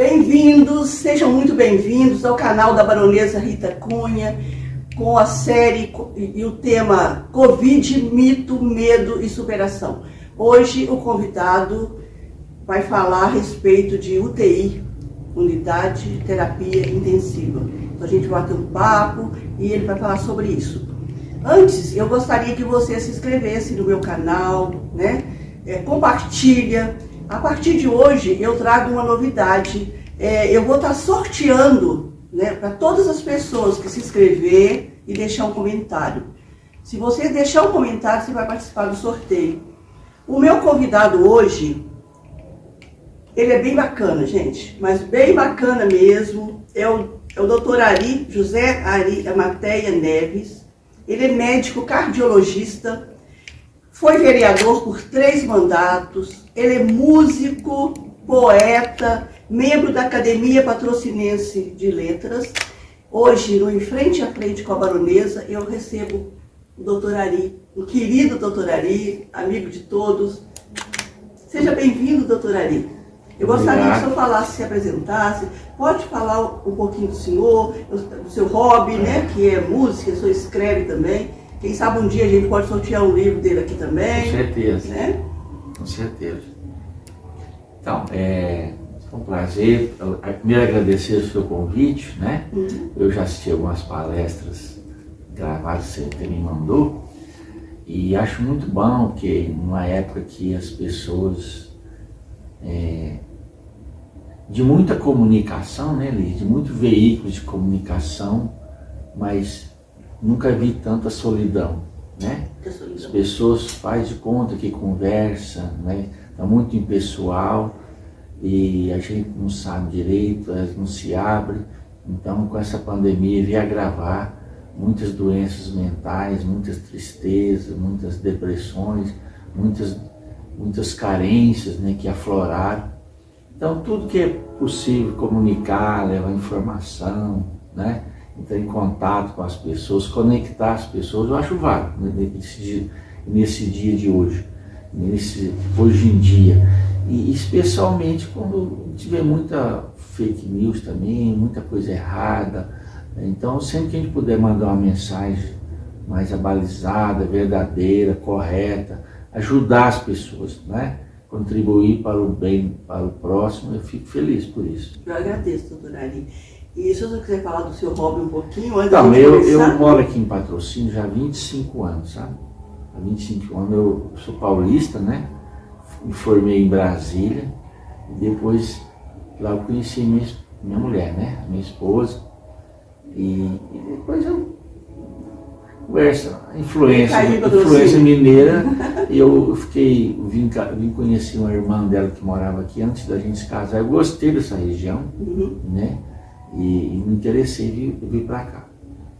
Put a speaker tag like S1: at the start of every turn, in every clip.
S1: Bem-vindos, sejam muito bem-vindos ao canal da Baronesa Rita Cunha, com a série e o tema Covid, mito, medo e superação. Hoje o convidado vai falar a respeito de UTI, Unidade de Terapia Intensiva. Então a gente vai ter um papo e ele vai falar sobre isso. Antes, eu gostaria que você se inscrevesse no meu canal, né? Compartilha. A partir de hoje eu trago uma novidade. Eu vou estar sorteando, né, para todas as pessoas que se inscrever e deixar um comentário. Se você deixar um comentário, você vai participar do sorteio. O meu convidado hoje, ele é bem bacana, gente, mas bem bacana mesmo. É o Dr. José Ari Amateia Neves. Ele é médico cardiologista, foi vereador por 3 mandatos, ele é músico, poeta, membro da Academia Patrocinense de Letras. Hoje, no Em Frente a Frente com a Baronesa, eu recebo o Dr. Ari, o querido Dr. Ari, amigo de todos. Seja bem-vindo, Dr. Ari. Eu gostaria que o senhor falasse, se apresentasse. Pode falar um pouquinho do senhor, do seu hobby, né, que é música, o senhor escreve também. Quem sabe um dia a gente pode sortear um livro dele aqui também.
S2: Com certeza.
S1: Né?
S2: Com certeza. Então, foi um prazer. Primeiro agradecer o seu convite, né? Eu já assisti algumas palestras gravadas que você me mandou e acho muito bom que numa época que as pessoas de muita comunicação, né, Liz? De muitos veículos de comunicação, mas nunca vi tanta solidão, né? As pessoas fazem de conta que conversam, né? Está muito impessoal e a gente não sabe direito, elas não se abrem. Então, com essa pandemia veio agravar muitas doenças mentais, muitas tristezas, muitas depressões, muitas carências, né, que afloraram. Então, tudo que é possível comunicar, levar informação, né? Entrar em contato com as pessoas, conectar as pessoas, eu acho válido nesse dia de hoje, hoje em dia. E especialmente quando tiver muita fake news também, muita coisa errada. Então, sempre que a gente puder mandar uma mensagem mais abalizada, verdadeira, correta, ajudar as pessoas, né? Contribuir para o bem, para o próximo, eu fico feliz por isso.
S1: Eu agradeço, doutor Ari. E se você quiser falar do seu hobby um pouquinho, antes
S2: então,
S1: de
S2: eu moro aqui em Patrocínio já há 25 anos, sabe? Há 25 anos eu sou paulista, né? Me formei em Brasília e depois lá eu conheci minha mulher, né? Minha esposa. E depois eu influência mineira, eu vim conhecer uma irmã dela que morava aqui antes da gente se casar. Eu gostei dessa região, né? E me interessei em vir para cá.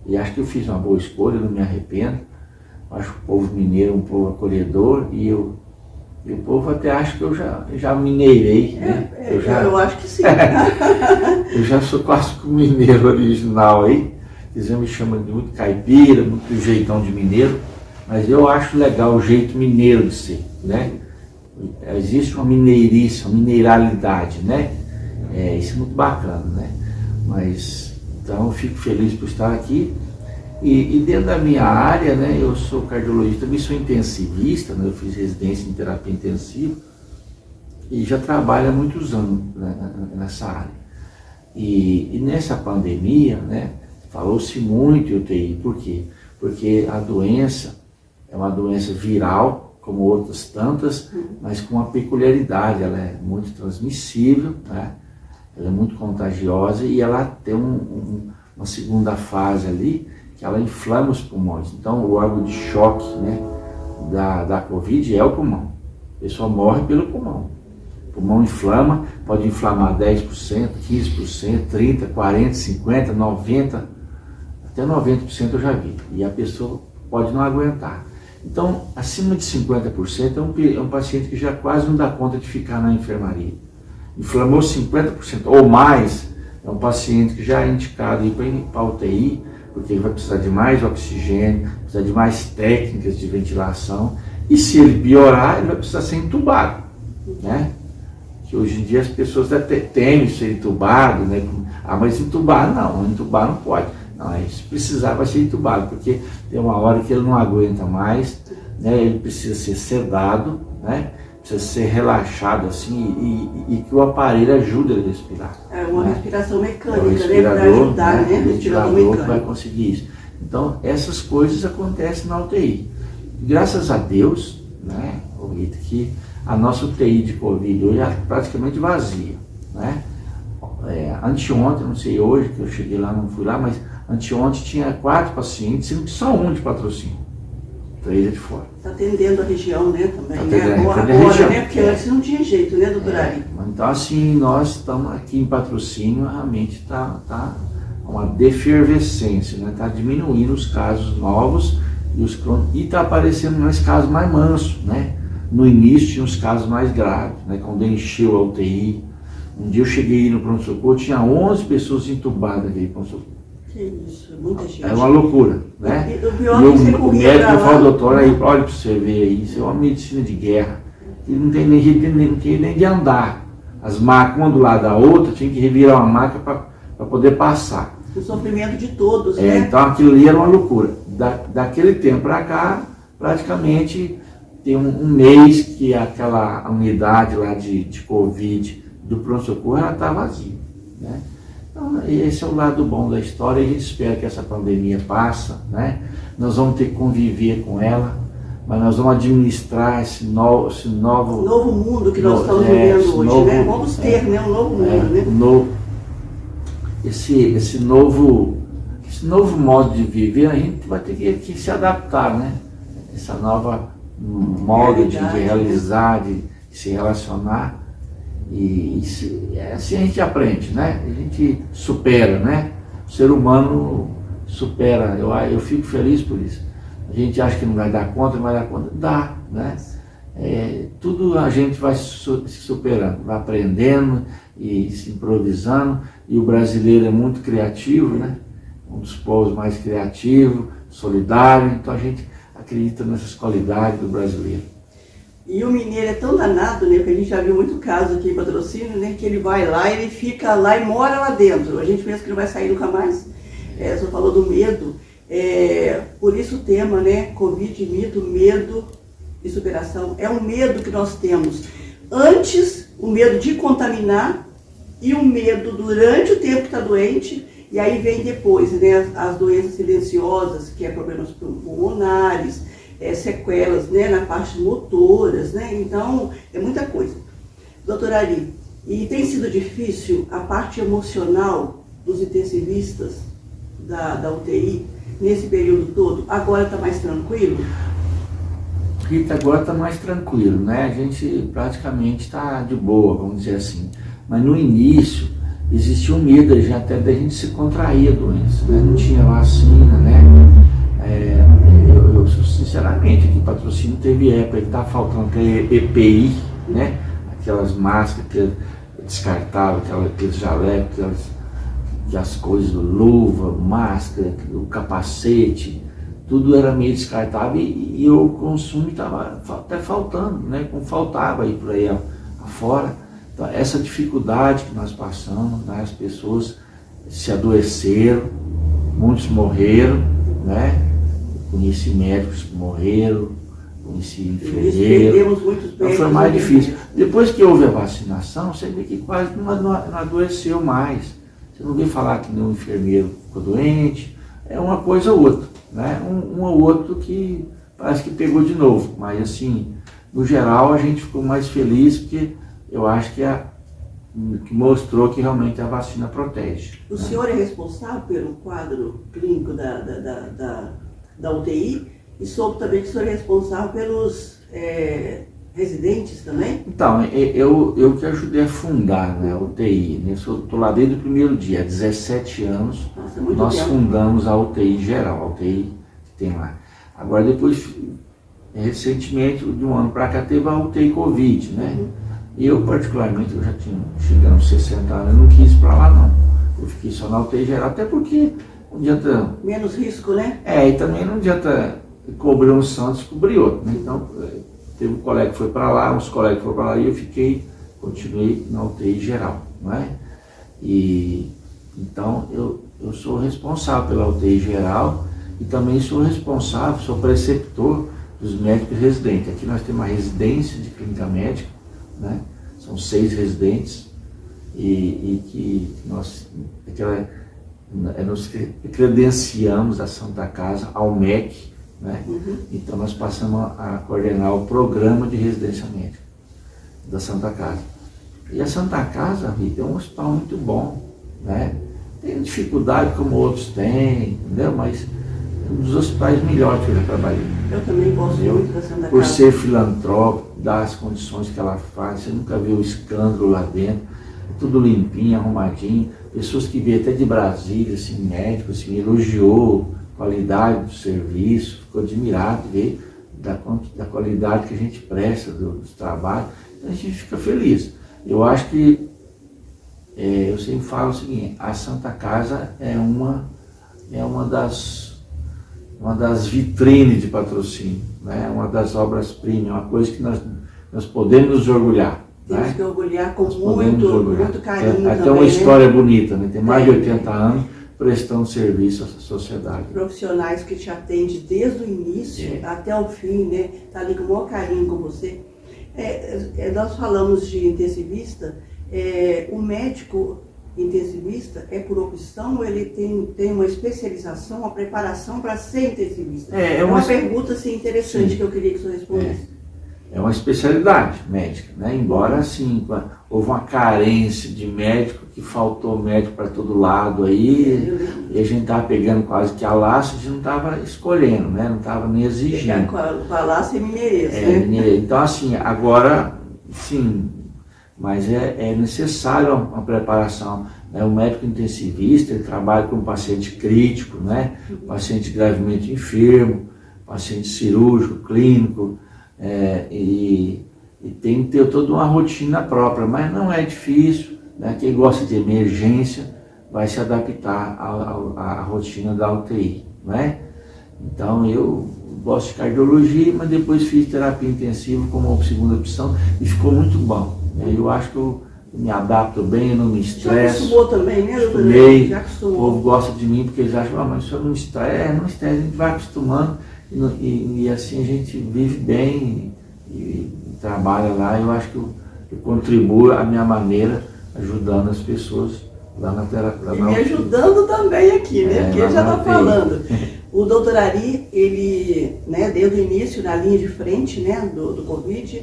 S2: E acho que eu fiz uma boa escolha, não me arrependo. Acho o povo mineiro um povo acolhedor e o povo até acha que eu já mineirei, né?
S1: Eu acho que sim.
S2: Eu já sou quase que um mineiro original aí. Eles me chamam de muito caipira, muito jeitão de mineiro, mas eu acho legal o jeito mineiro de ser, né? Existe uma mineirice, uma mineralidade, né? Isso é muito bacana, né? Mas, então eu fico feliz por estar aqui. E dentro da minha área, né, eu sou cardiologista, também sou intensivista, né, eu fiz residência em terapia intensiva e já trabalho há muitos anos, né, nessa área. E nessa pandemia, né, falou-se muito em UTI. Por quê? Porque a doença é uma doença viral, como outras tantas, mas com uma peculiaridade, ela é muito transmissível, né? Ela é muito contagiosa e ela tem uma segunda fase ali, que ela inflama os pulmões. Então, o órgão de choque, né, da Covid é o pulmão. A pessoa morre pelo pulmão. O pulmão inflama, pode inflamar 10%, 15%, 30%, 40%, 50%, 90%, até 90% eu já vi. E a pessoa pode não aguentar. Então, acima de 50% é um paciente que já quase não dá conta de ficar na enfermaria. Inflamou 50% ou mais, é um paciente que já é indicado para a UTI, porque ele vai precisar de mais oxigênio, precisar de mais técnicas de ventilação, e se ele piorar, ele vai precisar ser entubado, né? que hoje em dia as pessoas até temem ser entubado, né? Ah, mas entubar não pode. Não, se precisar vai ser entubado, porque tem uma hora que ele não aguenta mais, né? Ele precisa ser sedado, né? Precisa ser relaxado assim e que o aparelho ajude ele a respirar.
S1: É uma respiração mecânica,
S2: o respirador,
S1: né? Para ajudar, né?
S2: O
S1: Respirador
S2: ventilador que vai
S1: mecânico.
S2: conseguir isso. Então, essas coisas acontecem na UTI. Graças a Deus, né, Rita, que a nossa UTI de Covid hoje é praticamente vazia, né? Anteontem, não sei hoje, que eu cheguei lá, não fui lá, mas anteontem tinha 4 pacientes, sendo que só um de patrocínio, 3 é de fora.
S1: Está atendendo a região, né, também,
S2: Tá
S1: né?
S2: atendendo
S1: Agora,
S2: a região.
S1: né? Porque antes não tinha jeito, né, doutor Ari?
S2: Então, assim, nós estamos aqui em patrocínio, realmente está uma defervescência, né? Está diminuindo os casos novos e está aparecendo mais casos mais mansos, né? No início tinha os casos mais graves, né? Quando encheu a UTI. Um dia eu cheguei no pronto-socorro, tinha 11 pessoas entubadas ali no pronto-socorro.
S1: Que isso, muita gente.
S2: É uma loucura, né?
S1: O pior é que você
S2: o
S1: corria
S2: médico
S1: pra
S2: falou,
S1: lá.
S2: doutor, aí, olha para você ver aí, isso é uma medicina de guerra. E não tem nem jeito nem de andar. As macas, uma do lado da outra, tinha que revirar uma maca para poder passar.
S1: O sofrimento de todos, né?
S2: Então aquilo ali era uma loucura. Daquele tempo para cá, praticamente tem um mês que aquela unidade lá de Covid do pronto-socorro, ela está vazia, né? Então, esse é o lado bom da história, e a gente espera que essa pandemia passe, né? Nós vamos ter que conviver com ela, mas nós vamos administrar esse novo
S1: mundo que nós estamos vivendo hoje, né? Vamos ter, né? Um novo mundo, né?
S2: Esse novo modo de viver, a gente vai ter que se adaptar, né? Essa nova modo de realizar, de se relacionar. E assim a gente aprende, né? A gente supera, né? O ser humano supera. Eu fico feliz por isso. A gente acha que não vai dar conta, dá, né? Tudo a gente vai se superando, vai aprendendo e se improvisando. E o brasileiro é muito criativo, né? Um dos povos mais criativos, solidário. Então a gente acredita nessas qualidades do brasileiro.
S1: E o mineiro é tão danado, né? Porque a gente já viu muito caso aqui em Patrocínio, né? Que ele vai lá, ele fica lá e mora lá dentro. A gente pensa que não vai sair nunca mais. Você falou do medo. Por isso o tema, né? Covid, mito, medo e superação. É um medo que nós temos. Antes, o medo de contaminar e o medo durante o tempo que está doente. E aí vem depois, né? As doenças silenciosas, que é problemas pulmonares, sequelas, né, na parte motoras, né? Então, é muita coisa. Doutor Ari, e tem sido difícil a parte emocional dos intensivistas da UTI nesse período todo? Agora está mais tranquilo?
S2: Rita, agora está mais tranquilo, né? A gente praticamente está de boa, vamos dizer assim. Mas no início existia um medo já até da gente se contrair a doença, né? Não tinha vacina, né? Eu sinceramente, aqui em Patrocínio teve época que estava faltando até EPI, né? Aquelas máscaras que descartavam, aqueles jalecos, as coisas, luva, máscara, o capacete, tudo era meio descartável e o consumo estava até faltando, né? Como faltava aí por aí afora. Então, essa dificuldade que nós passamos, né? As pessoas se adoeceram, muitos morreram, né? Conheci médicos que morreram, conheci enfermeiros. Então foi mais difícil. Depois que houve a vacinação, você vê que quase não adoeceu mais. Você não vê falar que nenhum enfermeiro ficou doente. É uma coisa ou outra, né? Um ou outro que parece que pegou de novo. Mas assim, no geral a gente ficou mais feliz porque eu acho que mostrou que realmente a vacina protege.
S1: O senhor é responsável pelo quadro clínico da UTI e soube também que o senhor é responsável pelos residentes também?
S2: Então, eu que ajudei a fundar, né, a UTI, né? Estou lá desde o primeiro dia, há 17 anos.
S1: Nossa, muito
S2: nós
S1: tempo.
S2: Fundamos a UTI geral, a UTI que tem lá. Agora depois, recentemente, de um ano para cá, teve a UTI Covid, né? E eu particularmente, eu já tinha chegando aos 60 anos, eu não quis ir para lá não. Eu fiquei só na UTI geral, até porque não adianta...
S1: Menos risco, né?
S2: E também não adianta cobrir um santo e cobrir outro, né? Então, teve um colega que foi para lá, uns colegas que foram para lá e eu fiquei continuei na UTI geral, não é? E então eu sou responsável pela UTI geral e também sou responsável, sou preceptor dos médicos residentes. Aqui nós temos uma residência de clínica médica, né? São 6 residentes e que nós credenciamos a Santa Casa ao MEC, né? Então nós passamos a coordenar o programa de residência médica da Santa Casa. E a Santa Casa, Rita, é um hospital muito bom, né? Tem dificuldade como outros têm, entendeu? Mas é um dos hospitais melhores que eu já trabalhei.
S1: Eu também gosto muito da Santa Casa.
S2: Por ser filantrópico, dar as condições que ela faz, você nunca viu escândalo lá dentro, é tudo limpinho, arrumadinho. Pessoas que vêm até de Brasília, assim, médico, assim, elogiou a qualidade do serviço, ficou admirado de ver da qualidade que a gente presta dos trabalhos. Então a gente fica feliz. Eu acho que, eu sempre falo o seguinte, a Santa Casa é uma das vitrines de patrocínio, né? Uma das obras-primas, uma coisa que nós podemos nos orgulhar.
S1: Temos,
S2: né?
S1: que orgulhar com muito carinho.
S2: Até uma história bonita, né? Tem mais de 80 anos prestando serviço à sociedade.
S1: Profissionais que te atendem desde o início até o fim, né? Tá ali com o maior carinho com você. Nós falamos de intensivista, o médico intensivista é por opção ou ele tem uma especialização, uma preparação para ser intensivista? É uma pergunta assim, interessante que eu queria que o senhor respondesse.
S2: É uma especialidade médica, né? Embora assim, houve uma carência de médico, que faltou médico para todo lado aí, e a gente estava pegando quase que a laço, a gente não estava escolhendo, né? Não estava nem exigindo.
S1: Com a laço é mineirês, né?
S2: Então assim, agora sim, mas é necessário uma preparação, né? O médico intensivista, ele trabalha com um paciente crítico, né? Paciente gravemente enfermo, paciente cirúrgico, clínico, e tem que ter toda uma rotina própria, mas não é difícil, né? Quem gosta de emergência vai se adaptar à rotina da UTI, né? Então eu gosto de cardiologia, mas depois fiz terapia intensiva como segunda opção e ficou muito bom. Eu acho que eu me adapto bem, eu não me estresso.
S1: Já acostumou também, né, doutora?
S2: Estudei,
S1: Já acostumou.
S2: O povo gosta de mim porque eles acham, mas o senhor não estressa, não estressa, a gente vai acostumando e assim a gente vive bem e trabalha lá. Eu acho que eu contribuo à minha maneira, ajudando as pessoas lá na terapia.
S1: E me ajudando também aqui, né? Porque ele já está falando. O doutor Ari, ele, né, desde o início, na linha de frente, né, do Covid,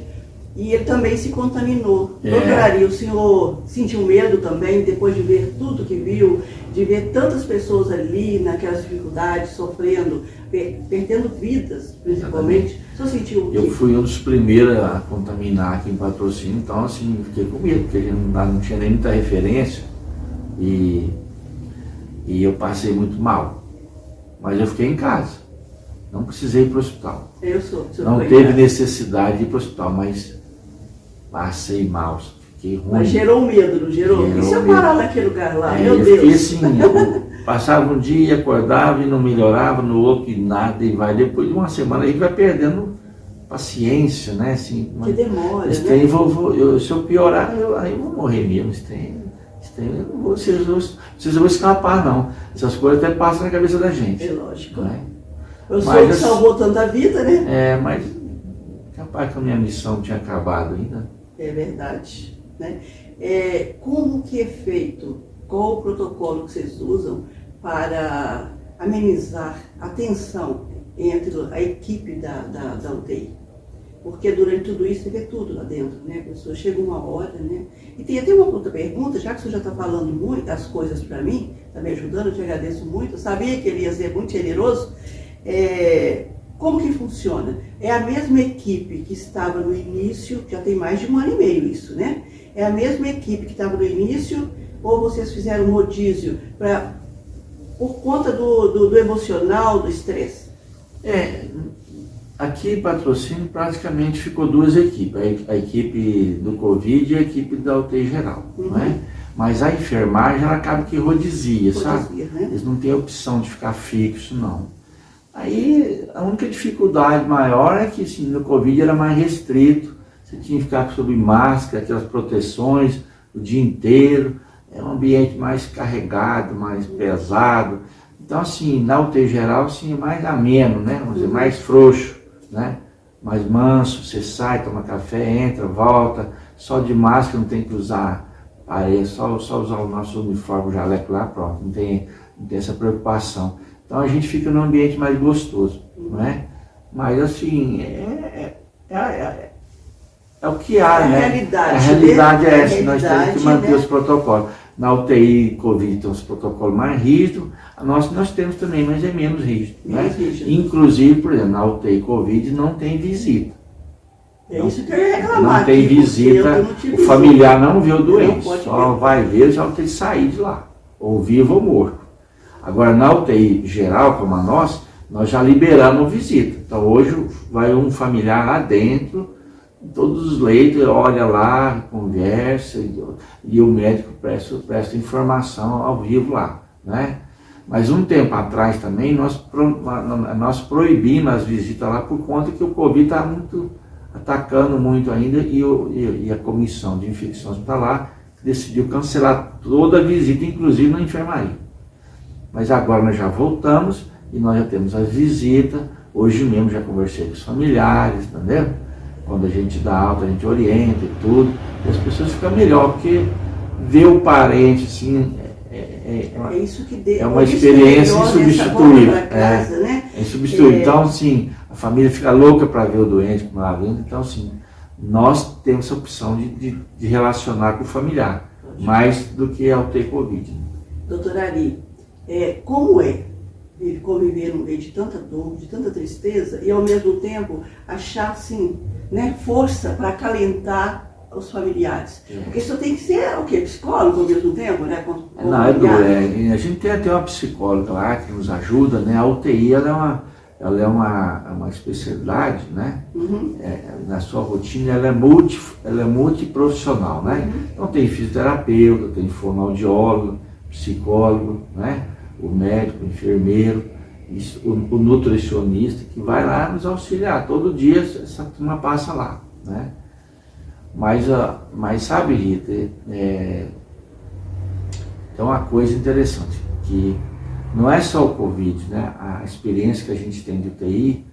S1: e ele também se contaminou. Doutor Ari, o senhor sentiu medo também, depois de ver tudo que viu, de ver tantas pessoas ali, naquelas dificuldades, sofrendo, perdendo vidas, principalmente? O senhor sentiu o quê?
S2: Eu fui um dos primeiros a contaminar aqui em Patrocínio, então assim, fiquei com medo, porque a gente não tinha nem muita referência, e eu passei muito mal. Mas eu fiquei em casa, não precisei ir para o hospital. Não teve necessidade de ir para o hospital, mas passei mal, fiquei ruim.
S1: Mas gerou medo, não gerou? E se eu parar naquele lugar lá, meu Deus?
S2: Eu fiquei assim, passava um dia, acordava e não melhorava, no outro e nada, e vai. Depois de uma semana a gente vai perdendo paciência, né? Assim,
S1: que demora, né?
S2: Se eu piorar, aí eu vou morrer mesmo. Eu não vou, vocês vão escapar, não. Essas coisas até passam na cabeça da gente.
S1: É lógico.
S2: Né?
S1: Eu sou que salvou tanta vida, né?
S2: Mas capaz que a minha missão tinha acabado ainda.
S1: É verdade. Né? Como que é feito? Qual o protocolo que vocês usam para amenizar a tensão entre a equipe da UTI? Porque durante tudo isso você vê tudo lá dentro, né? A pessoa chega uma hora, né? E tem até uma outra pergunta, já que o senhor já está falando muitas coisas para mim, está me ajudando, eu te agradeço muito, eu sabia que ele ia ser muito generoso. Como que funciona? É a mesma equipe que estava no início, já tem mais de 1 ano e meio isso, né? É a mesma equipe que estava no início, ou vocês fizeram um rodízio por conta do emocional, do estresse?
S2: Aqui em Patrocínio praticamente ficou 2 equipes, a equipe do Covid e a equipe da UTI geral, né? Mas a enfermagem ela acaba que rodizia, sabe?
S1: Né?
S2: Eles não têm opção de ficar fixo, não. Aí a única dificuldade maior é que assim, no Covid era mais restrito, você tinha que ficar sob máscara, aquelas proteções o dia inteiro, é um ambiente mais carregado, mais pesado. Então, assim, na UTI geral, assim, é mais ameno, né? Vamos dizer, mais frouxo, né? Mais manso, você sai, toma café, entra, volta, só de máscara, não tem que usar parede, só usar o nosso uniforme, o jaleco lá, pronto, não tem essa preocupação. Então a gente fica num ambiente mais gostoso, não é? Mas assim, é o que há, né? A realidade é essa, nós temos que manter, né, os protocolos. Na UTI Covid tem os protocolos mais rígidos, nós temos também, mas é menos rígido, né? Inclusive, por exemplo, na UTI Covid não tem visita.
S1: É isso que eu ia reclamar.
S2: Não tem visita, o familiar não vê o doente, só vai ver, só tem que sair de lá, ou vivo ou morto. Agora, na UTI geral, como a nossa, nós já liberamos visita. Então, hoje vai um familiar lá dentro, em todos os leitos, olha lá, conversa, e o médico presta informação ao vivo lá, né? Mas um tempo atrás também, nós proibimos as visitas lá por conta que o Covid está atacando muito ainda, e a comissão de infecções hospitalar decidiu cancelar toda a visita, inclusive na enfermaria. Mas agora nós já voltamos e nós já temos as visitas. Hoje mesmo já conversei com os familiares, entendeu? Quando a gente dá alta, a gente orienta e tudo, e as pessoas ficam melhor, porque ver o parente assim é uma experiência insubstituível. É insubstituível. Então, assim, a família fica louca para ver o doente como ela vendo. Então, assim, nós temos essa opção de relacionar com o familiar, mais do que a UTI Covid.
S1: Doutora Ari, como é ele conviver no meio de tanta dor, de tanta tristeza, e ao mesmo tempo achar, assim, né, força para acalentar os familiares? Porque isso tem que ser o quê? Psicólogo ao mesmo tempo, né?
S2: Não, a gente tem até uma psicóloga lá que nos ajuda, né? A UTI ela é uma especialidade, né? Na sua rotina ela é multiprofissional, né? Então tem fisioterapeuta, tem fonoaudiólogo, psicólogo, né? O médico, o enfermeiro, o nutricionista que vai lá nos auxiliar. Todo dia essa turma passa lá, né? Mas sabe, Rita, tem uma coisa interessante, que não é só o Covid, né? A experiência que a gente tem de UTI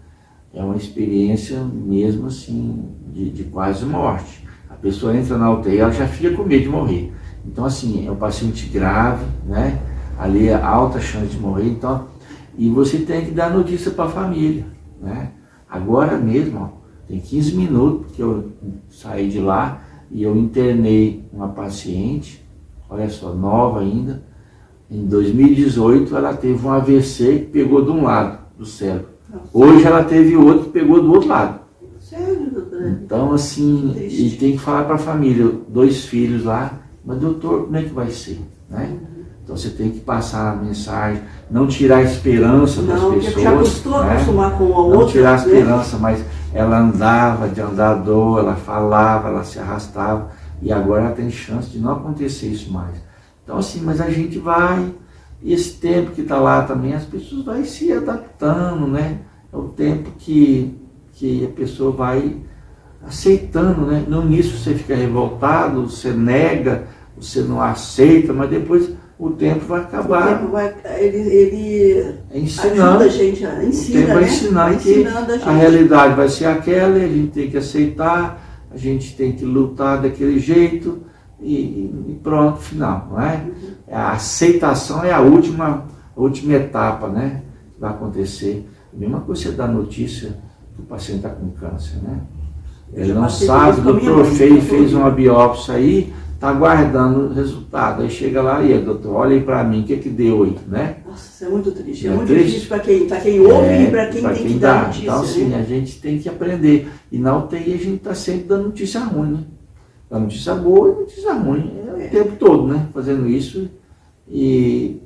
S2: é uma experiência mesmo assim, de quase morte. A pessoa entra na UTI, ela já fica com medo de morrer. Então, assim, é um paciente grave, né? Ali é alta chance de morrer, então, e você tem que dar notícia para a família, né? Agora mesmo, ó, tem 15 minutos que eu saí de lá e eu internei uma paciente, olha só, nova ainda. Em 2018 ela teve um AVC que pegou de um lado do cérebro. Hoje ela teve outro que pegou do outro lado.
S1: Sério, doutora?
S2: Então, assim, e tem que falar para a família, 2 filhos lá, mas doutor, como é que vai ser, né? Então você tem que passar a mensagem, não tirar a esperança das pessoas.
S1: Já custou acostumar com a outra.
S2: Não tirar a esperança, mas ela andava de andador, ela falava, ela se arrastava, e agora ela tem chance de não acontecer isso mais. Então assim, mas a gente vai, e esse tempo que está lá também, as pessoas vão se adaptando, né? É o tempo que a pessoa vai aceitando, né? No início você fica revoltado, você nega, você não aceita, mas depois o tempo vai acabar.
S1: O tempo vai, ele
S2: ensinando,
S1: ajuda a gente, ensina,
S2: o tempo vai ensinar que a realidade vai ser aquela, a gente tem que aceitar, a gente tem que lutar daquele jeito e pronto, final, não é? A aceitação é a última etapa, né? Que vai acontecer. A mesma coisa você dá notícia que o paciente está com câncer, né? Ele não sabe, o doutor fez uma biópsia aí, está aguardando o resultado. Aí chega lá e doutor, olha aí para mim, o que deu aí, né?
S1: Nossa, isso é muito triste. É muito difícil para quem ouve e para quem tem que dar notícia.
S2: Então, assim, a gente tem que aprender. E na UTI a gente está sempre dando notícia ruim, né? Dá notícia boa e notícia ruim. O tempo todo, né? Fazendo isso. E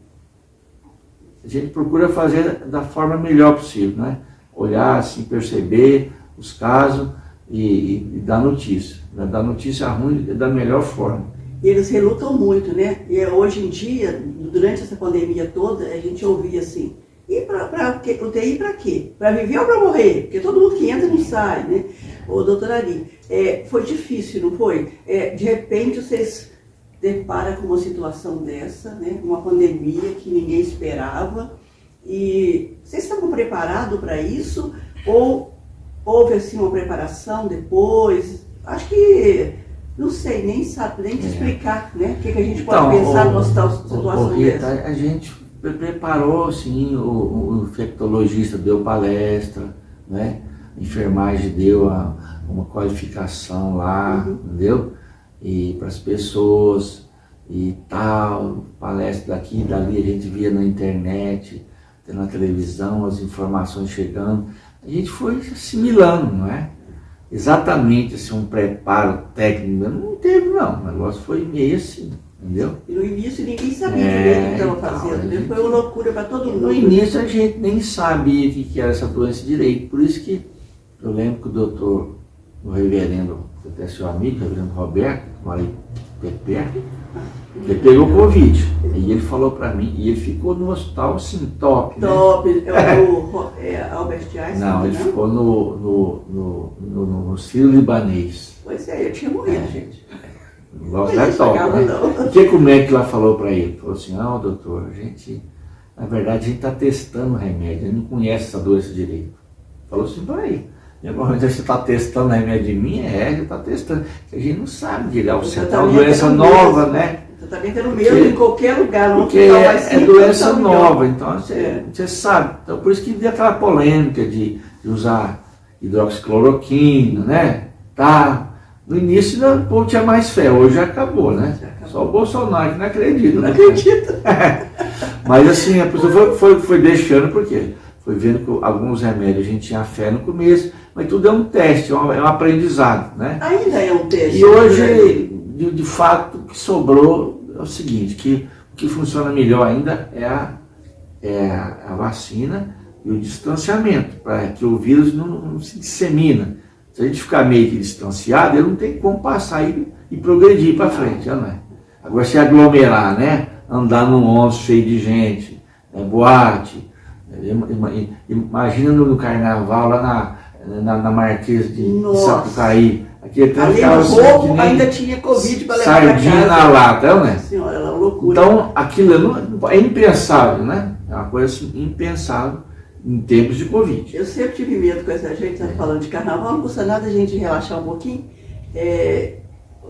S2: a gente procura fazer da forma melhor possível, né? Olhar, assim, perceber os casos e dar notícia. Dar notícia ruim da melhor forma.
S1: E eles relutam muito, né? E hoje em dia, durante essa pandemia toda, a gente ouvia assim, E para UTI para quê? Para viver ou para morrer? Porque todo mundo que entra não sai, né? Ô, doutora Ari, foi difícil, não foi? De repente vocês deparam com uma situação dessa, né? Uma pandemia que ninguém esperava. E vocês estavam preparados para isso? Ou houve assim uma preparação depois? Acho que, não sei, nem sabe nem te explicar, né? O que a gente pode pensar numa situação
S2: Rita,
S1: dessa.
S2: a gente preparou, assim, o infectologista deu palestra, né? A enfermagem deu uma qualificação lá, entendeu? E para as pessoas e tal, palestra daqui e dali, a gente via na internet, na televisão, as informações chegando. A gente foi assimilando, não é? Exatamente assim, um preparo técnico, não teve não, o negócio foi meio assim, entendeu?
S1: E no início ninguém sabia direito o que estava fazendo, né? Foi uma loucura para todo mundo.
S2: No início a gente nem sabia o que era essa doença direito, por isso que eu lembro que o doutor, o reverendo, até seu amigo, o reverendo Roberto, que mora aí perto, ele pegou Covid, e ele falou para mim, e ele ficou no hospital assim, top, né?
S1: Top, Albert Einstein.
S2: Não, ele ficou no Sírio-Libanês.
S1: Pois é, eu tinha morrido, gente.
S2: O negócio é top, né? O que o médico lá falou para ele? Falou assim, doutor, na verdade a gente está testando o remédio, a gente não conhece essa doença direito. Falou assim para ele. Normalmente você está testando remédio em mim? Você está testando. A gente não sabe direito. Você está uma doença nova, né?
S1: Você está bem tendo medo em qualquer lugar.
S2: Porque é doença nova, então você sabe. Então por isso que deu aquela polêmica de usar hidroxicloroquina, né? Tá. No início o povo tinha mais fé, hoje já acabou, né? Só o Bolsonaro que não acredita.
S1: Não acredita.
S2: Mas assim, a pessoa foi deixando, por quê? Foi vendo que alguns remédios a gente tinha fé no começo, mas tudo é um teste, é um aprendizado, né?
S1: Ainda é um teste.
S2: E hoje, de fato, o que sobrou é o seguinte, que o que funciona melhor ainda é a vacina e o distanciamento, para que o vírus não se dissemina. Se a gente ficar meio que distanciado, ele não tem como passar e progredir para frente, não é? Agora, se aglomerar, né? Andar num ônibus cheio de gente, boate. Imagina no carnaval lá na Marquesa de Sapucaí. Aquele
S1: além do roubo, ainda tinha Covid para levar para casa.
S2: Sardinha na lata, né?
S1: Senhora, ela é uma loucura.
S2: Então, aquilo é impensável, né? É uma coisa assim, impensável em tempos de Covid.
S1: Eu sempre tive medo com essa gente, falando de carnaval, não custa nada a gente relaxar um pouquinho.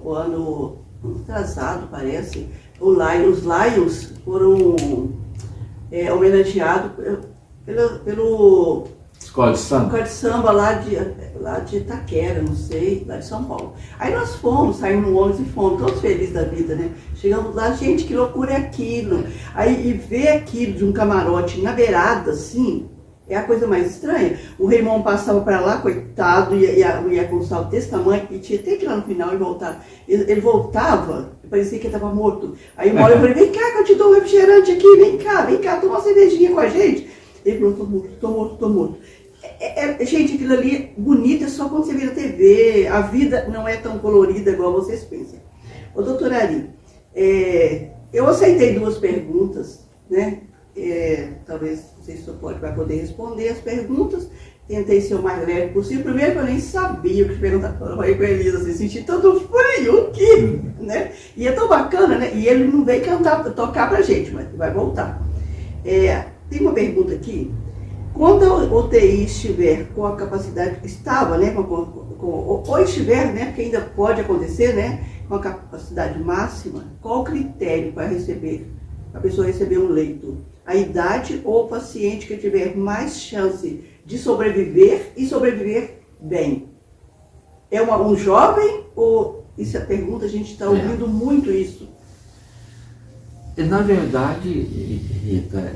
S1: O ano atrasado, parece, os Lions foram homenageados pelo
S2: Escola de
S1: Samba lá de Itaquera, não sei, lá de São Paulo. Aí nós saímos no ônibus e fomos, todos felizes da vida, né? Chegamos lá, gente, que loucura é aquilo? Aí, e ver aquilo de um camarote na beirada, assim, é a coisa mais estranha. O Raymond passava para lá, coitado, e a mulher com um salto desse tamanho, e tinha até que ir lá no final e voltar. Ele voltava, parecia que ele estava morto. Aí uma hora eu falei, vem cá que eu te dou um refrigerante aqui, vem cá, toma uma cervejinha com a gente. Ele falou, tô morto. Gente, aquilo ali é bonito, é só quando você vê na TV, a vida não é tão colorida igual vocês pensam. Ô, doutora Ari, eu aceitei 2 perguntas, né? Talvez não sei se o senhor vai poder responder as perguntas. Tentei ser o mais leve possível. Primeiro que eu nem sabia o que perguntar. Eu falei com a Elisa, assim, senti tanto frio aqui, né? E é tão bacana, né? E ele não veio tocar pra gente, mas vai voltar. Tem uma pergunta aqui. Quando a UTI estiver com a capacidade, estava, né? Ou estiver, né? Porque ainda pode acontecer, né? Com a capacidade máxima, qual o critério para a pessoa receber um leito? A idade ou o paciente que tiver mais chance de sobreviver e sobreviver bem? É um jovem ou... Isso é a pergunta, a gente está ouvindo muito isso.
S2: Na verdade, Rita,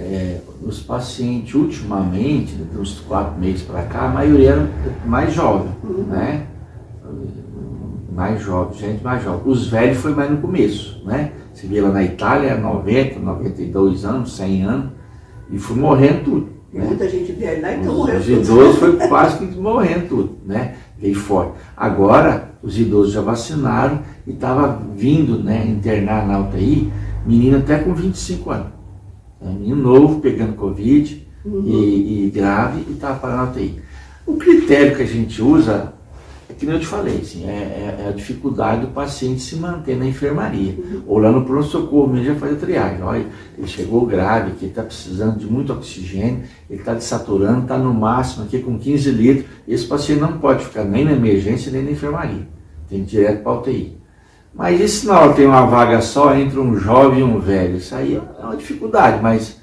S2: os pacientes ultimamente, uns 4 meses para cá, a maioria era mais jovem, né? Mais jovem, gente mais jovem. Os velhos foi mais no começo, né? Você vê lá na Itália, 90, 92 anos, 100 anos, e foi morrendo tudo. Né?
S1: Muita gente velha lá, então morreu
S2: tudo. Os idosos foi quase que morrendo tudo, né? Veio forte. Agora, os idosos já vacinaram e estava vindo, né, internar na UTI, menino até com 25 anos. Menino novo, pegando Covid, e grave e estava parando na UTI. O critério que a gente usa é que nem eu te falei, assim, é a dificuldade do paciente se manter na enfermaria. Ou lá no pronto-socorro mesmo já faz a triagem. Olha, ele chegou grave, que ele está precisando de muito oxigênio, ele está desaturando, está no máximo aqui com 15 litros. Esse paciente não pode ficar nem na emergência nem na enfermaria. Tem que ir direto para a UTI. Mas e se na hora tem uma vaga só entre um jovem e um velho? Isso aí é uma dificuldade, mas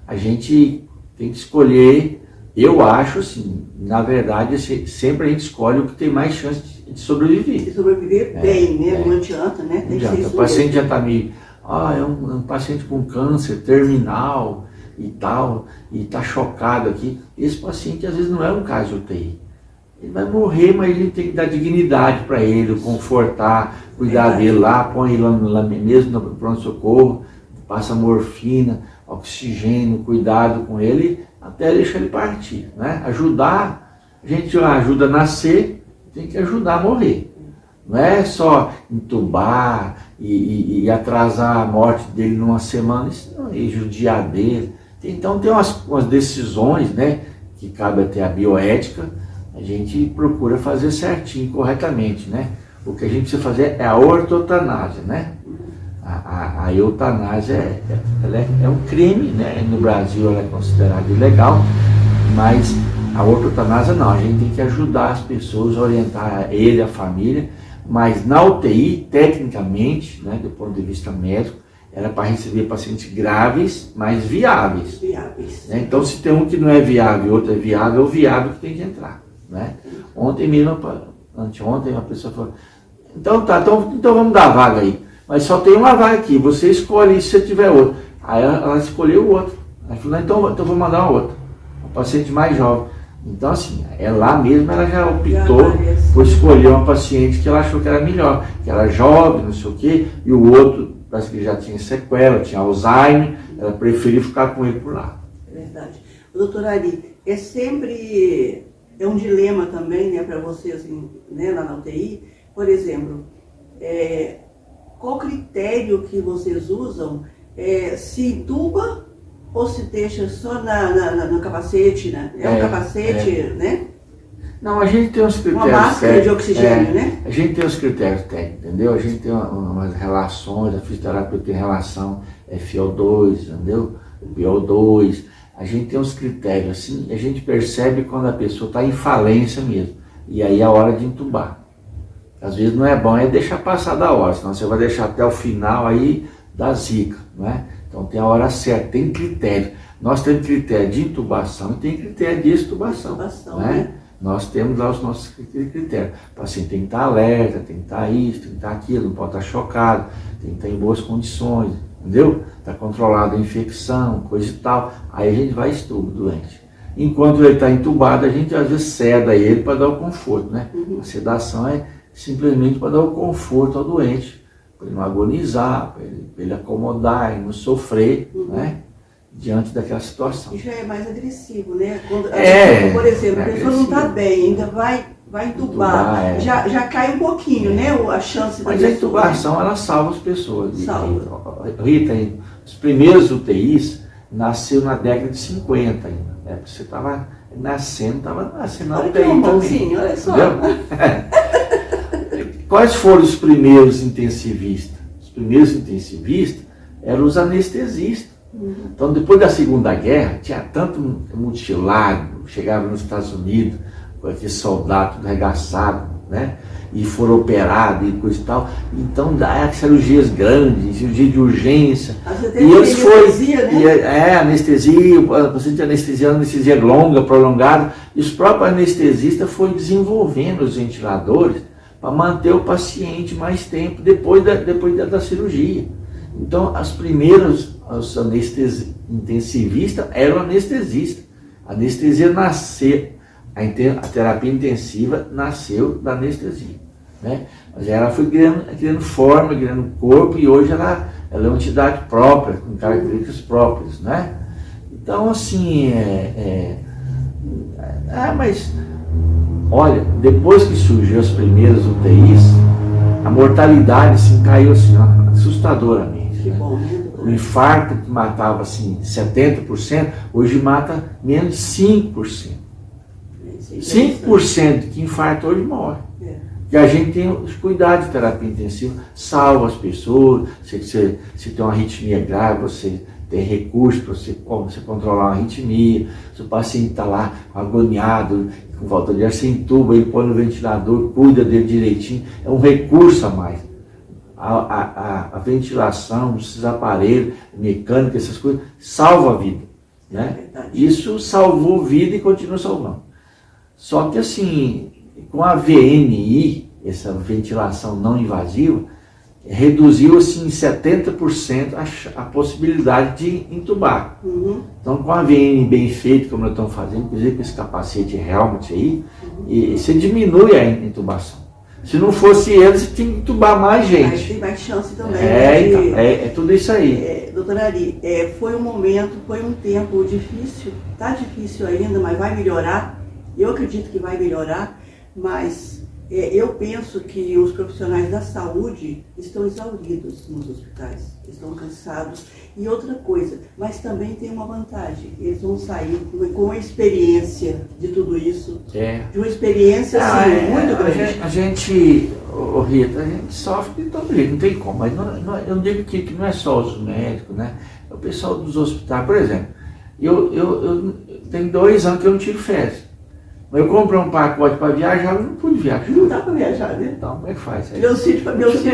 S2: a gente tem que escolher. Eu acho assim, na verdade, sempre a gente escolhe o que tem mais chance de sobreviver.
S1: De sobreviver bem, né? Não adianta, né? Tem que ser isso
S2: o paciente
S1: mesmo.
S2: já está meio, é um paciente com câncer terminal e tal, e está chocado aqui. Esse paciente às vezes não é um caso de UTI. Ele vai morrer, mas a gente tem que dar dignidade para ele, confortar, cuidar dele lá, põe ele lá mesmo no pronto-socorro, passa morfina, oxigênio, cuidado com ele, até deixar ele partir, né? Ajudar, a gente ajuda a nascer, tem que ajudar a morrer. Não é só entubar e atrasar a morte dele numa semana, isso não é judiar dele. Então tem umas decisões, né, que cabe até a bioética, a gente procura fazer certinho, corretamente, né? O que a gente precisa fazer é a ortotanásia, né? A eutanásia é um crime, né? No Brasil ela é considerada ilegal, mas a ortotanásia não, a gente tem que ajudar as pessoas, orientar ele, a família, mas na UTI, tecnicamente, né, do ponto de vista médico, era para receber pacientes graves, mas viáveis.
S1: Viáveis.
S2: Né? Então se tem um que não é viável e outro é viável, é o viável que tem que entrar. Né? Ontem mesmo, anteontem, uma pessoa falou, então vamos dar a vaga aí. Mas só tem uma vaga aqui, você escolhe se você tiver outro. Aí ela escolheu o outro. Aí falou, então vou mandar uma outra. Um paciente mais jovem. Então assim, lá mesmo ela já optou por escolher uma paciente que ela achou que era melhor. Que era jovem, não sei o quê, e o outro, parece que já tinha sequela, tinha Alzheimer, ela preferiu ficar com ele por lá.
S1: É verdade. Doutora Ari, é um dilema também, né, para você, assim, né, lá na UTI. Por exemplo, qual critério que vocês usam? Se entuba ou se deixa só no capacete, né? Um capacete, né?
S2: Não, a gente tem uns critérios.
S1: Uma máscara de oxigênio, né?
S2: A gente tem os critérios técnicos, entendeu? A gente tem umas relações, a fisioterapia tem relação FO2, entendeu? PO2. A gente tem uns critérios assim, a gente percebe quando a pessoa está em falência mesmo. E aí é a hora de entubar. Às vezes não é bom deixar passar da hora, senão você vai deixar até o final aí da zica, não é? Então tem a hora certa, tem critério. Nós temos critério de intubação e tem critério de extubação, né? Nós temos lá os nossos critérios. O paciente tem que estar alerta, tem que estar isso, tem que estar aquilo, não pode estar chocado, tem que estar em boas condições, entendeu? Está controlada a infecção, coisa e tal. Aí a gente vai e extuba o doente. Enquanto ele está entubado, a gente às vezes ceda ele para dar o conforto, né? A sedação é simplesmente para dar o conforto ao doente, para ele não agonizar, para ele acomodar, ele não sofrer, né? Diante daquela situação.
S1: E já é mais agressivo, né? Quando, por exemplo, a pessoa não está bem, ainda vai entubar, já cai um pouquinho, né? A chance da
S2: Mas a intubação, ela salva as pessoas.
S1: Salva.
S2: Rita, os primeiros UTIs nasceu na década de 50 ainda. Você estava nascendo na
S1: olha
S2: UTI também.
S1: Olha só.
S2: Quais foram os primeiros intensivistas? Os primeiros intensivistas eram os anestesistas. Então, depois da Segunda Guerra, tinha tanto mutilado, chegava nos Estados Unidos, com aquele soldado tudo arregaçado, né? E foram operados e coisa e tal. Então, cirurgias grandes, cirurgia de urgência.
S1: E eles foram.
S2: Né? Anestesia, o paciente anestesia longa, prolongada. E os próprios anestesistas foram desenvolvendo os ventiladores para manter o paciente mais tempo depois da cirurgia. Então, os intensivistas eram anestesistas. A anestesia nasceu, a terapia intensiva nasceu da anestesia. Né? Mas ela foi criando forma, criando corpo, e hoje ela é uma entidade própria, com características próprias. Né? Então, assim, mas, olha, depois que surgiu as primeiras UTIs, a mortalidade assim, caiu assim, assustadoramente.
S1: Que bom, né?
S2: O infarto que matava assim 70%, hoje mata menos de 5%. 5% que infarta hoje morre. E a gente tem os cuidados de terapia intensiva, salva as pessoas. Se tem uma arritmia grave, você tem recurso para você controlar uma arritmia. Se o paciente está lá agoniado, com falta de ar, você entuba, ele põe no ventilador, cuida dele direitinho. É um recurso a mais. A ventilação, esses aparelhos, mecânica, essas coisas, salva a vida. Né? Isso salvou vida e continua salvando. Só que assim, com a VNI, essa ventilação não invasiva, reduziu assim, em 70% a possibilidade de entubar. Então, com a VNI bem feita, como nós estamos fazendo, inclusive com esse capacete helmet aí, e você diminui a intubação. Se não fosse ele, você tinha que entubar mais gente.
S1: Mas tem mais chance também.
S2: Então, é tudo isso aí.
S1: Doutora Ari, foi um momento, foi um tempo difícil, está difícil ainda, mas vai melhorar. Eu acredito que vai melhorar, mas eu penso que os profissionais da saúde estão exauridos nos hospitais, estão cansados. E outra coisa, mas também tem uma vantagem, eles vão sair com a experiência de tudo isso, de uma experiência assim, muito grande.
S2: A gente, Rita, a gente sofre de todo jeito, não tem como, mas eu digo que não é só os médicos, né? É o pessoal dos hospitais, por exemplo, eu tenho 2 anos que eu não tiro férias. Eu comprei um pacote para viajar, eu não pude viajar.
S1: Não dá para viajar, né?
S2: Então, como é que faz?
S1: Meu filho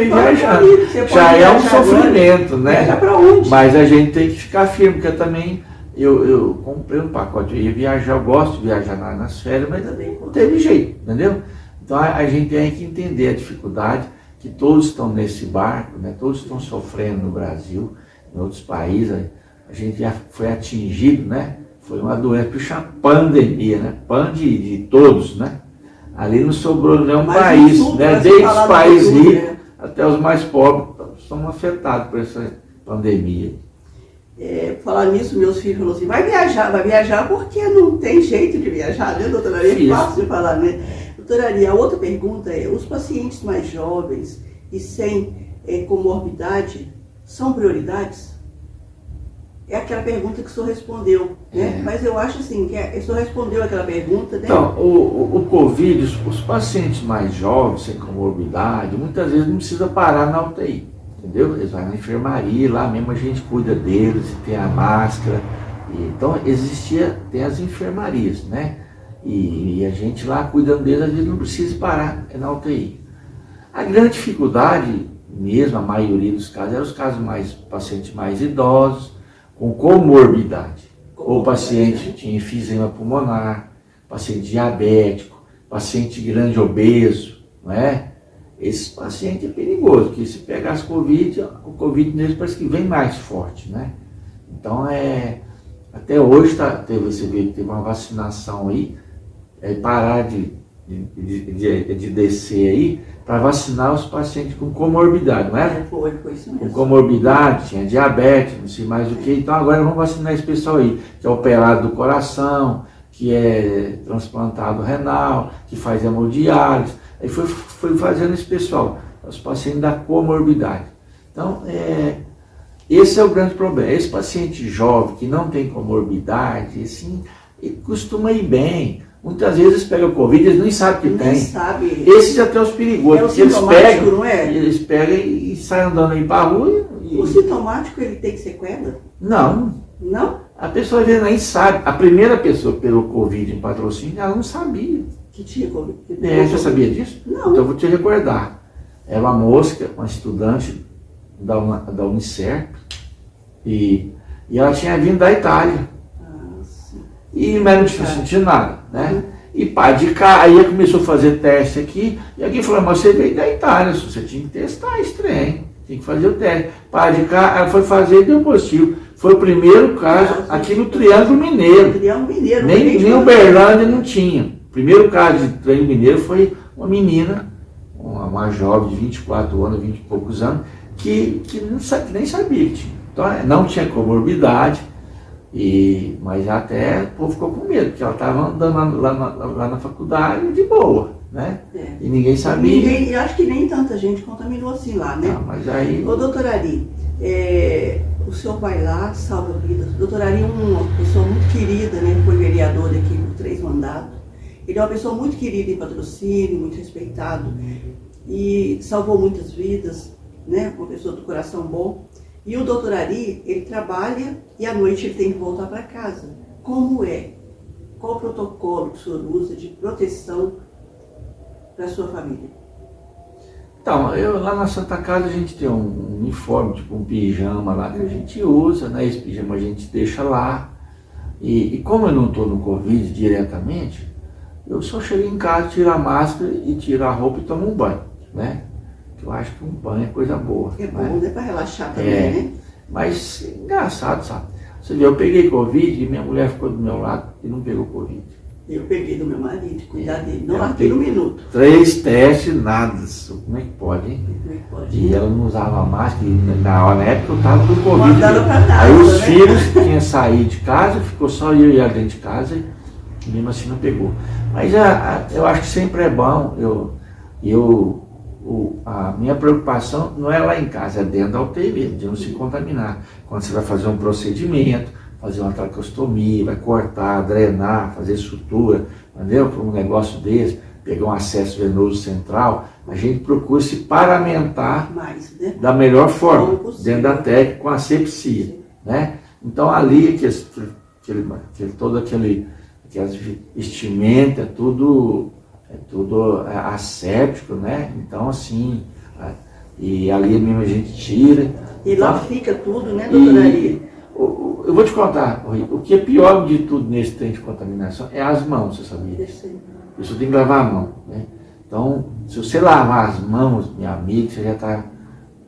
S2: viajar. Já é um sofrimento, né?
S1: Viajar para onde?
S2: Mas a gente tem que ficar firme, porque eu também, eu comprei um pacote, eu ia viajar, eu gosto de viajar nas férias, mas também não teve jeito, entendeu? Então a gente tem que entender a dificuldade, que todos estão nesse barco, né? Todos estão sofrendo no Brasil, em outros países, a gente já foi atingido, né? Foi uma doença que chama pandemia, né? De todos, né? Ali não sobrou nenhum país, né? Desde os países ricos até os mais pobres são afetados por essa pandemia.
S1: Falar nisso, meus filhos falaram assim, vai viajar porque não tem jeito de viajar, né, doutora Ari? É fácil de falar, né? Doutora Ari, a outra pergunta é, os pacientes mais jovens e sem comorbidade são prioridades? É aquela pergunta que o senhor respondeu, né? Mas eu acho assim, que o senhor respondeu aquela pergunta, né?
S2: Então, o Covid, os pacientes mais jovens, sem comorbidade, muitas vezes não precisa parar na UTI, entendeu? Eles vão na enfermaria, lá mesmo a gente cuida deles, tem a máscara. Então, tem as enfermarias, né? E a gente lá cuidando deles, às vezes não precisa parar na UTI. A grande dificuldade mesmo, a maioria dos casos, eram os casos pacientes mais idosos, com comorbidade. Ou paciente tinha enfisema pulmonar, paciente diabético, paciente grande obeso, não é? Esse paciente é perigoso, porque se pegar Covid, o Covid nele parece que vem mais forte, né? Então até hoje você vê que teve uma vacinação aí, parar de descer aí, para vacinar os pacientes com comorbidade, não é?
S1: Foi isso mesmo.
S2: Com comorbidade, tinha diabetes, não sei mais o que. Então agora vamos vacinar esse pessoal aí, que é operado do coração, que é transplantado renal, que faz hemodiálise. Aí foi fazendo esse pessoal, os pacientes da comorbidade. Então, esse é o grande problema. Esse paciente jovem que não tem comorbidade, assim, ele costuma ir bem. Muitas vezes pega o Covid, eles nem sabem que tem.
S1: Sabe.
S2: Esses até os perigosos.
S1: É o sintomático, não é?
S2: Eles pegam e saem andando aí para a rua.
S1: O sintomático, ele tem sequela?
S2: Não.
S1: Não?
S2: A pessoa às vezes nem sabe. A primeira pessoa que pegou Covid em patrocínio, ela não sabia.
S1: Que tinha Covid?
S2: Você sabia disso?
S1: Não.
S2: Então eu vou te recordar. Era uma moça, uma estudante da Unicef, e ela tinha vindo da Itália. Mas não tinha sentido nada, né? E pá, de cá, aí ela começou a fazer teste aqui, e alguém falou, mas você veio da Itália, você tinha que testar esse trem, tem que fazer o teste. Pá, de cá, ela foi fazer e deu positivo. Foi o primeiro caso aqui no Triângulo Mineiro.
S1: Triângulo Mineiro.
S2: Nem Uberlândia não tinha. O primeiro caso de Triângulo Mineiro foi uma menina, uma jovem de 24 anos, 20 e poucos anos, que nem sabia que tinha. Então, não tinha comorbidade. Mas até o povo ficou com medo, porque ela estava andando lá na faculdade de boa, né? E ninguém sabia.
S1: Eu acho que nem tanta gente contaminou assim lá, né?
S2: Não, mas aí...
S1: Ô, doutora Ari, o senhor vai lá, salva vidas. O doutor Ari é uma pessoa muito querida, né? Foi vereador aqui por 3 mandatos. Ele é uma pessoa muito querida em Patrocínio, muito respeitado. E salvou muitas vidas, né? Uma pessoa do coração bom. E o doutor Ari, ele trabalha e à noite ele tem que voltar para casa. Como é? Qual o protocolo que o senhor usa de proteção para a sua família?
S2: Então, lá na Santa Casa a gente tem um uniforme, tipo um pijama lá que a gente usa, né? Esse pijama a gente deixa lá. E como eu não estou no Covid diretamente, eu só chego em casa, tiro a máscara e tiro a roupa e tomo um banho, né? Eu acho que um banho é coisa boa.
S1: É bom, né? Para relaxar também, né?
S2: Mas engraçado, sabe? Você vê, eu peguei Covid e minha mulher ficou do meu lado e não pegou Covid.
S1: Eu peguei do meu marido, cuidar dele. Não aqui no minuto.
S2: 3 testes, nada. Como é que pode, hein?
S1: Como é que pode?
S2: E ela não usava máscara. Na época eu estava com Covid.
S1: Mandaram pra casa,
S2: aí os
S1: né?
S2: filhos tinham saído de casa, ficou só eu e ela dentro de casa e mesmo assim não pegou. Mas eu acho que sempre é bom. A minha preocupação não é lá em casa, é dentro da UTI mesmo, de não se contaminar. Quando você vai fazer um procedimento, fazer uma tracostomia, vai cortar, drenar, fazer sutura, entendeu? Para um negócio desse, pegar um acesso venoso central, a gente procura se paramentar
S1: Mais, né?
S2: da melhor forma,
S1: Como
S2: dentro da técnica, com asepsia, né? Então ali, todo aquele vestimenta, é tudo asséptico, né? Então assim, e ali mesmo a gente tira.
S1: E lá fica tudo, né, doutora Ari?
S2: Eu vou te contar, o que é pior de tudo nesse trem de contaminação é as mãos, você sabia? Você tem que lavar a mão, né? Então, se você lavar as mãos, minha amiga, você já está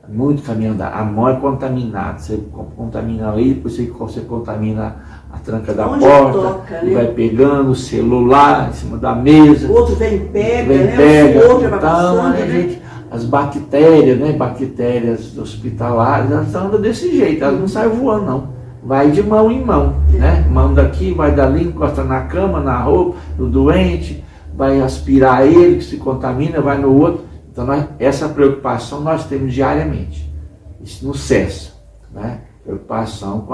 S2: muito caminhando. A mão é contaminada, você contamina ali, depois você contamina a tranca da
S1: Onde
S2: porta,
S1: toca,
S2: e
S1: né?
S2: vai pegando o celular em cima da mesa.
S1: O outro vem e pega,
S2: Vem,
S1: né?
S2: pega.
S1: O suor já vai
S2: Então,
S1: passando,
S2: a
S1: né?
S2: gente, as bactérias, né? Bactérias hospitalares, elas andam desse jeito, elas não saem voando, não. Vai de mão em mão, né? Mão daqui, vai dali, encosta na cama, na roupa, no doente, vai aspirar ele, que se contamina, vai no outro. Então, essa preocupação nós temos diariamente. Isso não cessa, né? Preocupação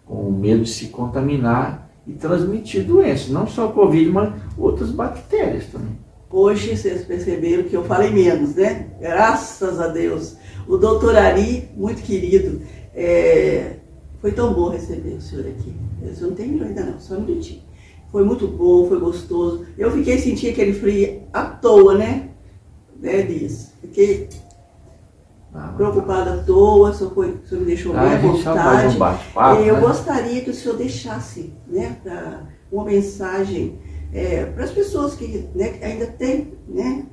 S2: com o medo de se contaminar e transmitir doenças, não só Covid, mas outras bactérias também.
S1: Hoje vocês perceberam que eu falei menos, né? Graças a Deus. O doutor Ari, muito querido, foi tão bom receber o senhor aqui. O senhor não terminou ainda não, só um minutinho. Foi muito bom, foi gostoso. Eu fiquei sentindo aquele frio à toa, né? Elias? Fiquei preocupada à toa, o senhor me deixou bem à vontade. Eu gostaria que o senhor deixasse, né, uma mensagem para as pessoas que, né, ainda tem, né,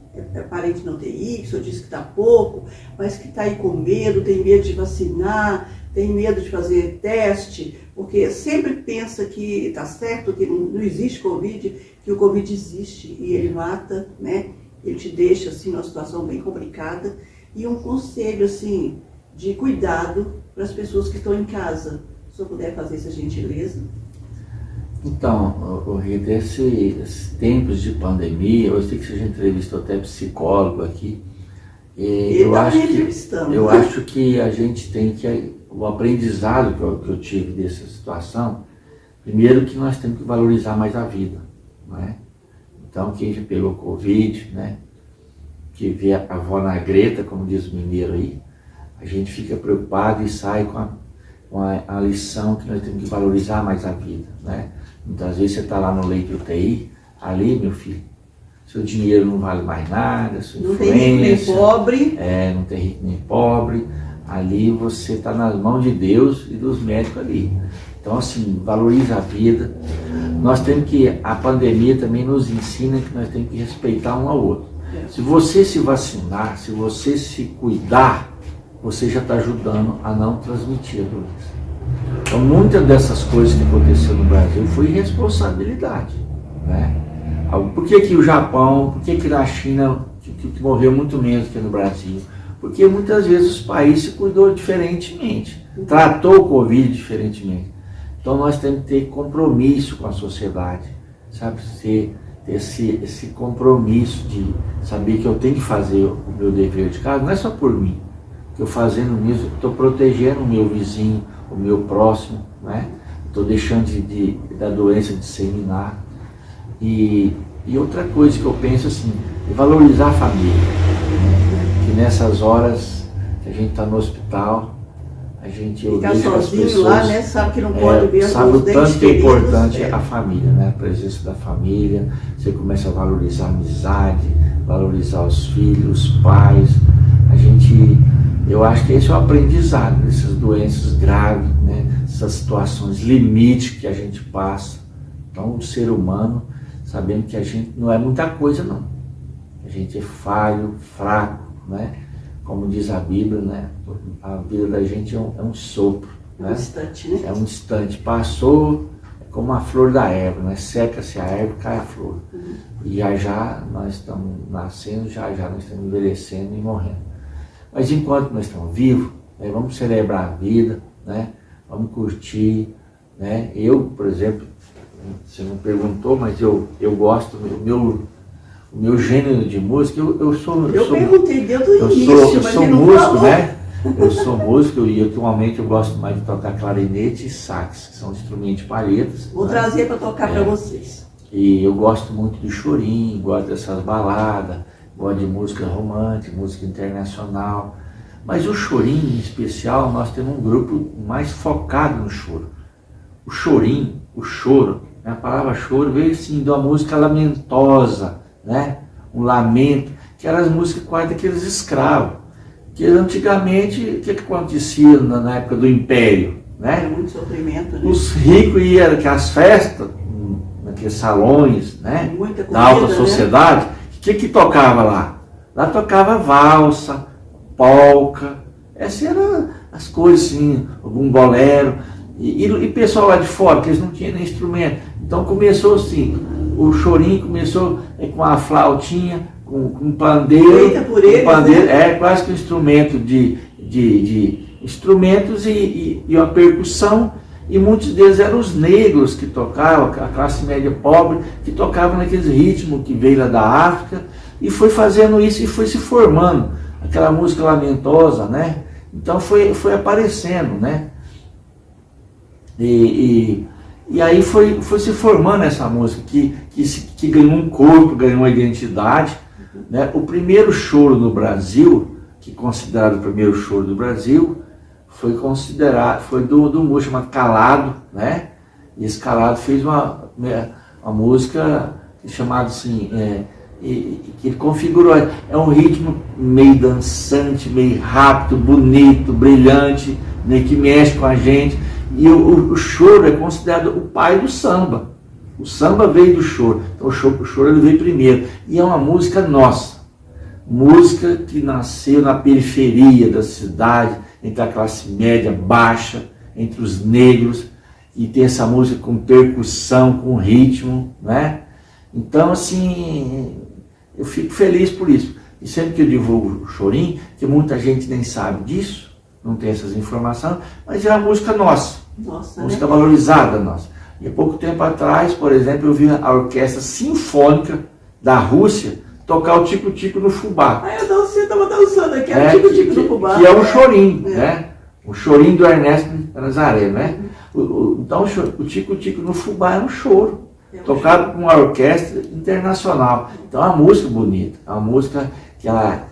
S1: parente não TI, que o senhor disse que está pouco, mas que está aí com medo, tem medo de vacinar, tem medo de fazer teste, porque sempre pensa que está certo, que não existe Covid, que o Covid existe e ele mata, né? Ele te deixa assim numa situação bem complicada. E um conselho assim de cuidado para as pessoas que estão em casa. Se o senhor puder fazer essa gentileza.
S2: Então, Rita, esses tempos de pandemia, eu sei que você já entrevistou até psicólogo aqui. Eu acho que a gente tem que, o aprendizado que eu tive dessa situação, primeiro que nós temos que valorizar mais a vida, não é? Então, quem já pegou Covid, né, que vê a avó na greta, como diz o mineiro aí, a gente fica preocupado e sai com a lição que nós temos que valorizar mais a vida, né? Muitas vezes você está lá no leito de UTI, ali, meu filho, seu dinheiro não vale mais nada, sua
S1: não
S2: influência...
S1: Não tem rico nem pobre.
S2: Não tem rico nem pobre. Ali você está nas mãos de Deus e dos médicos ali. Então, assim, valoriza a vida. Nós temos que... A pandemia também nos ensina que nós temos que respeitar um ao outro. Se você se vacinar, se você se cuidar, você já está ajudando a não transmitir a doença. Então, muitas dessas coisas que aconteceram no Brasil foi irresponsabilidade, né? Por que o Japão, por que na China, que morreu muito menos que no Brasil? Porque muitas vezes os países se cuidou diferentemente, tratou o Covid diferentemente. Então nós temos que ter compromisso com a sociedade, sabe? Ter esse compromisso de saber que eu tenho que fazer o meu dever de casa, não é só por mim. Que eu fazendo isso, estou protegendo o meu vizinho, o meu próximo, né? Estou deixando da doença disseminar. E outra coisa que eu penso assim, é valorizar a família. Que nessas horas que a gente está no hospital, a gente
S1: ficar
S2: vejo as
S1: sozinho
S2: pessoas,
S1: lá, né? Sabe que não pode ver
S2: sabe o tanto que é importante
S1: queridos,
S2: a família, né? A presença da família. Você começa a valorizar a amizade, valorizar os filhos, os pais. Eu acho que esse é o aprendizado dessas doenças graves, né? Essas situações limite que a gente passa. Então, o ser humano, sabendo que a gente não é muita coisa, não. A gente é falho, fraco, né? Como diz a Bíblia, né? A vida da gente é um sopro, né?
S1: Um instante, né?
S2: É um instante. Passou, é como a flor da erva, né? Seca-se a erva, cai a flor. E já nós estamos nascendo, já nós estamos envelhecendo e morrendo. Mas enquanto nós estamos vivos, né, vamos celebrar a vida, né? Vamos curtir, né? Eu, por exemplo, você não perguntou, mas eu gosto, o meu gênero de música, eu
S1: perguntei desde o início,
S2: eu
S1: mas
S2: sou
S1: ele não
S2: músico,
S1: falou.
S2: né? Eu sou músico e atualmente eu gosto mais de tocar clarinete e sax, que são instrumentos de palhetas.
S1: Vou trazer para tocar para vocês.
S2: E eu gosto muito de chorinho, gosto dessas baladas, gosto de música romântica, música internacional. Mas o chorinho, em especial, nós temos um grupo mais focado no choro. O chorinho, o choro, a palavra choro veio assim de uma música lamentosa, né? Um lamento, que eram as músicas quase daqueles escravos. Que antigamente, o que acontecia na época do Império? Né?
S1: Era muito sofrimento, né?
S2: Os ricos iam às festas, naqueles salões, né?
S1: Muita comida,
S2: da alta sociedade, né? O que tocava lá? Lá tocava valsa, polca, essas eram as coisas assim, algum bolero. E pessoal lá de fora, que eles não tinham nem instrumento. Então começou assim, o chorinho começou com a flautinha, com um pandeiro.
S1: Feita por eles,
S2: pandeiro,
S1: né?
S2: quase que um instrumento de instrumentos e uma percussão. E muitos deles eram os negros que tocavam, a classe média pobre, que tocavam naqueles ritmos que veio lá da África, e foi fazendo isso e foi se formando, aquela música lamentosa, né? Então foi aparecendo, né? E aí foi se formando essa música, que ganhou um corpo, ganhou uma identidade, né? O primeiro choro no Brasil, que é considerado o primeiro choro do Brasil, foi do músico chamado Calado, né? E esse Calado fez uma música chamada assim, que ele configurou, é um ritmo meio dançante, meio rápido, bonito, brilhante, né? Que mexe com a gente. E o choro é considerado o pai do samba. O samba veio do choro, então o choro ele veio primeiro. E é uma música nossa, música que nasceu na periferia da cidade, entre a classe média baixa, entre os negros, e tem essa música com percussão, com ritmo, né? Então, assim, eu fico feliz por isso. E sempre que eu divulgo o chorinho, que muita gente nem sabe disso, não tem essas informações, mas é uma música nossa, música, né? Valorizada nossa. E há pouco tempo atrás, por exemplo, eu vi a Orquestra Sinfônica da Rússia tocar o Tico-Tico no fubá.
S1: Eu estava dançando aqui, era o Tico-Tico no fubá.
S2: Que é um chorinho, né? O chorinho do Ernesto Nazaré, né? Então o Tico-Tico no fubá é um choro, tocado com uma orquestra internacional. Então é uma música bonita, é uma música que ela...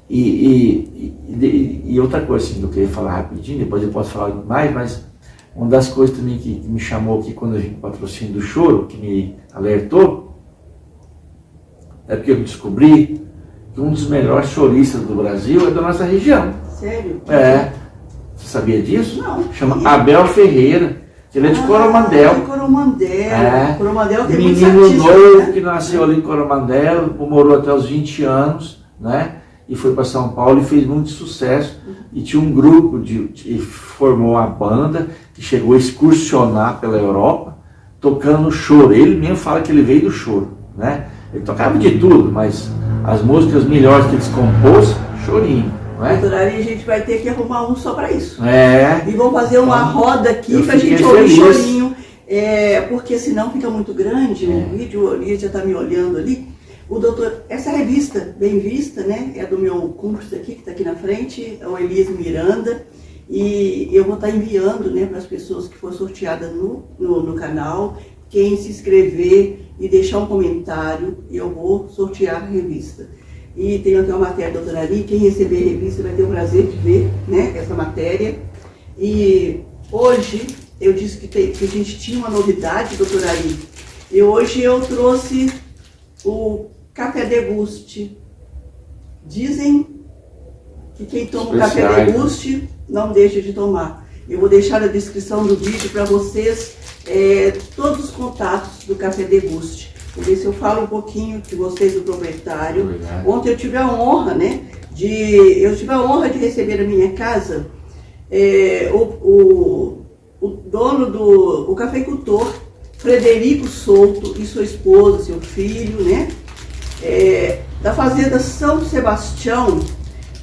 S2: E outra coisa assim, que eu queria falar rapidinho, depois eu posso falar mais, mas uma das coisas também que me chamou aqui quando a gente patrocínio do choro, que me alertou, é porque eu descobri que um dos melhores choristas do Brasil é da nossa região.
S1: Sério?
S2: Você sabia disso?
S1: Não.
S2: Chama Abel Ferreira, que ele é de Coromandel.
S1: De Coromandel. Coromandel tem muitos
S2: menino
S1: artistas,
S2: novo,
S1: né?
S2: que nasceu ali em Coromandel, morou até os 20 anos, né? E foi para São Paulo e fez muito sucesso. E tinha um grupo que formou uma banda que chegou a excursionar pela Europa, tocando choro. Ele mesmo fala que ele veio do choro, né? Ele tocava de tudo, mas as músicas melhores que eles compôs, chorinho, não é?
S1: Doutor Ari, a gente vai ter que arrumar um só para isso.
S2: E
S1: vamos fazer uma roda aqui para a gente ouvir chorinho, porque senão fica muito grande o vídeo. O Elias já está me olhando ali. O doutor, essa revista, Bem Vista, né? É do meu curso aqui, que está aqui na frente, é o Elias Miranda. E eu vou estar enviando, né, para as pessoas que for sorteada no canal. Quem se inscrever e deixar um comentário, eu vou sortear a revista. E tem até uma matéria da doutora Ari, quem receber a revista vai ter o prazer de ver, né, essa matéria. E hoje eu disse que a gente tinha uma novidade, doutora Ari. E hoje eu trouxe o café deguste. Dizem que quem toma o café deguste não deixa de tomar. Eu vou deixar na descrição do vídeo para vocês todos os contatos do café deguste. Vou ver se eu falo um pouquinho de vocês do proprietário.
S2: Obrigado.
S1: Ontem eu tive a honra, né, de receber na minha casa o dono o cafeicultor Frederico Souto e sua esposa, seu filho, né, da fazenda São Sebastião,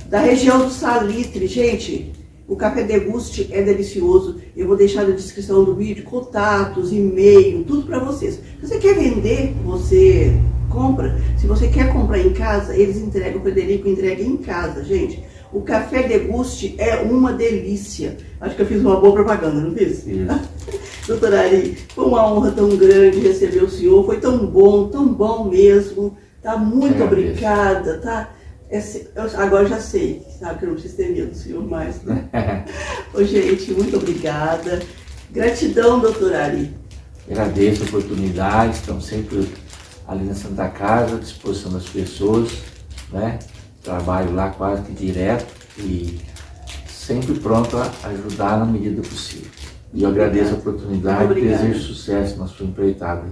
S1: da região do Salitre. Gente, o café deguste é delicioso. Eu vou deixar na descrição do vídeo contatos, e-mail, tudo para vocês. Se você quer vender, você compra. Se você quer comprar em casa, eles entregam, o Frederico entrega em casa, gente. O café deguste é uma delícia. Acho que eu fiz uma boa propaganda, não fiz? Doutora Ari, foi uma honra tão grande receber o senhor. Foi tão bom mesmo. Tá? Muito obrigada, tá? Agora já sei, sabe que eu não preciso ter medo do senhor mais, né? Ô, gente, muito obrigada. Gratidão, doutora Ari.
S2: Agradeço a oportunidade, estamos sempre ali na Santa Casa, à disposição das pessoas, né? Trabalho lá quase que direto e sempre pronto a ajudar na medida possível. E eu agradeço a oportunidade e desejo sucesso na sua empreitada.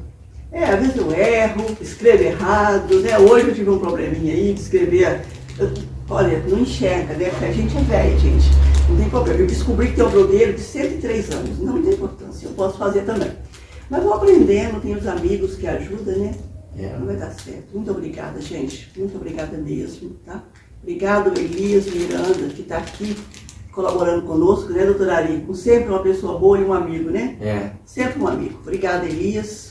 S1: Às vezes eu erro, escrevo errado, né? Hoje eu tive um probleminha aí de escrever. Olha, não enxerga, né? Porque a gente é velho, gente. Não tem problema. Eu descobri que tem um blogueiro de 103 anos. Não tem importância, eu posso fazer também. Mas vou aprendendo, tenho os amigos que ajudam, né? Não vai dar certo. Muito obrigada, gente. Muito obrigada mesmo, tá? Obrigado, Elias Miranda, que está aqui colaborando conosco, né, doutora Ari? Sempre uma pessoa boa e um amigo, né? Sempre um amigo. Obrigada, Elias.